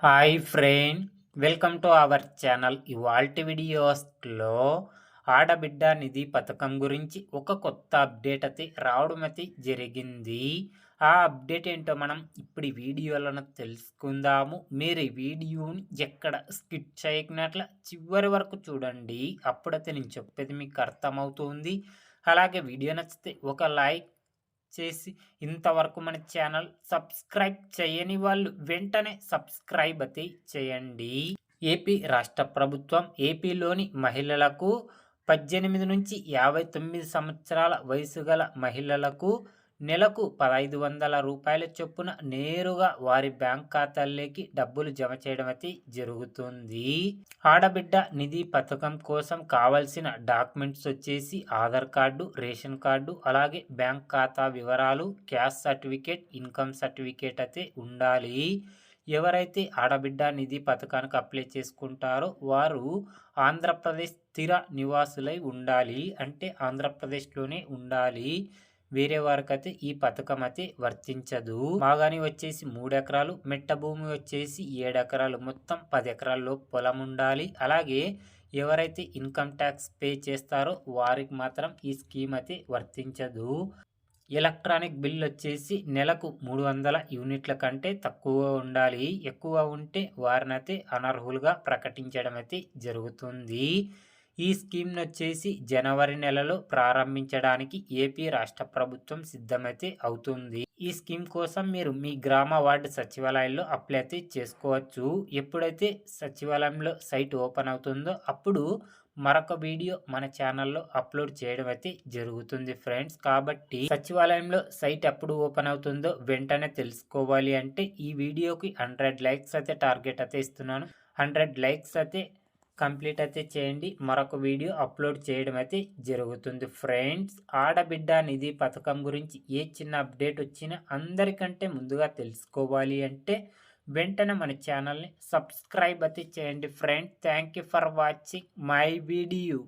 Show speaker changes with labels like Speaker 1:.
Speaker 1: Hi friend, welcome to our channel. ఇవాల్టి వీడియోస్లో ఆడబిడ్డ నిధి పథకం గురించి ఒక కొత్త అప్డేట్ అయితే రావడం అయితే జరిగింది. ఆ అప్డేట్ ఏంటో మనం ఇప్పుడు ఈ వీడియోలను తెలుసుకుందాము. మీరు ఈ వీడియోని ఎక్కడ స్కిప్ చేయకున్నట్ల చివరి వరకు చూడండి. అప్పుడైతే నేను చెప్పేది మీకు అర్థమవుతుంది. అలాగే వీడియో నచ్చితే ఒక లైక్ చేసి ఇంతవరకు మన ఛానల్ సబ్స్క్రైబ్ చేయని వాళ్ళు వెంటనే సబ్స్క్రైబ్ అయితే చేయండి. ఏపీ రాష్ట్ర ప్రభుత్వం ఏపీలోని మహిళలకు 18 నుంచి 59 సంవత్సరాల వయసు గల మహిళలకు నెలకు 1500 రూపాయల చొప్పున నేరుగా వారి బ్యాంక్ ఖాతాల్లోకి డబ్బులు జమ చేయడం అయితే జరుగుతుంది. ఆడబిడ్డ నిధి పథకం కోసం కావాల్సిన డాక్యుమెంట్స్ వచ్చేసి ఆధార్ కార్డు, రేషన్ కార్డు, అలాగే బ్యాంక్ ఖాతా వివరాలు, క్యాస్ట్ సర్టిఫికేట్, ఇన్కమ్ సర్టిఫికేట్ అయితే ఉండాలి. ఎవరైతే ఆడబిడ్డ నిధి పథకానికి అప్లై చేసుకుంటారో వారు ఆంధ్రప్రదేశ్ స్థిర నివాసులై ఉండాలి. అంటే ఆంధ్రప్రదేశ్లోనే ఉండాలి. వేరే వారికైతే ఈ పథకం అయితే వర్తించదు. మాగాని వచ్చేసి 3 ఎకరాలు, మెట్ట భూమి వచ్చేసి 7 ఎకరాలు, మొత్తం 10 ఎకరాల్లో పొలం ఉండాలి. అలాగే ఎవరైతే ఇన్కమ్ ట్యాక్స్ పే చేస్తారో వారికి మాత్రం ఈ స్కీమ్ అయితే వర్తించదు. ఎలక్ట్రానిక్ బిల్ వచ్చేసి నెలకు 300 యూనిట్ల కంటే తక్కువ ఉండాలి. ఎక్కువ ఉంటే వారినైతే అనర్హులుగా ప్రకటించడం అయితే జరుగుతుంది. ఈ స్కీమ్ను వచ్చేసి జనవరి నెలలో ప్రారంభించడానికి ఏపీ రాష్ట్ర ప్రభుత్వం సిద్ధమైతే అవుతుంది. ఈ స్కీమ్ కోసం మీరు మీ గ్రామ వార్డు సచివాలయంలో అప్లై అయితే చేసుకోవచ్చు. ఎప్పుడైతే సచివాలయంలో సైట్ ఓపెన్ అవుతుందో అప్పుడు మరొక వీడియో మన ఛానల్లో అప్లోడ్ చేయడం అయితే జరుగుతుంది ఫ్రెండ్స్. కాబట్టి సచివాలయంలో సైట్ ఎప్పుడు ఓపెన్ అవుతుందో వెంటనే తెలుసుకోవాలి అంటే ఈ వీడియోకి 100 లైక్స్ అయితే టార్గెట్ అయితే ఇస్తున్నాను. 100 లైక్స్ అయితే కంప్లీట్ అయితే చేయండి. మరొక వీడియో అప్లోడ్ చేయడం అయితే జరుగుతుంది ఫ్రెండ్స్. ఆడబిడ్డ నిధి పథకం గురించి ఏ చిన్న అప్డేట్ వచ్చినా అందరికంటే ముందుగా తెలుసుకోవాలి అంటే వెంటనే మన ఛానల్ని సబ్స్క్రైబ్ అయితే చేయండి friends. Thank you for watching my video.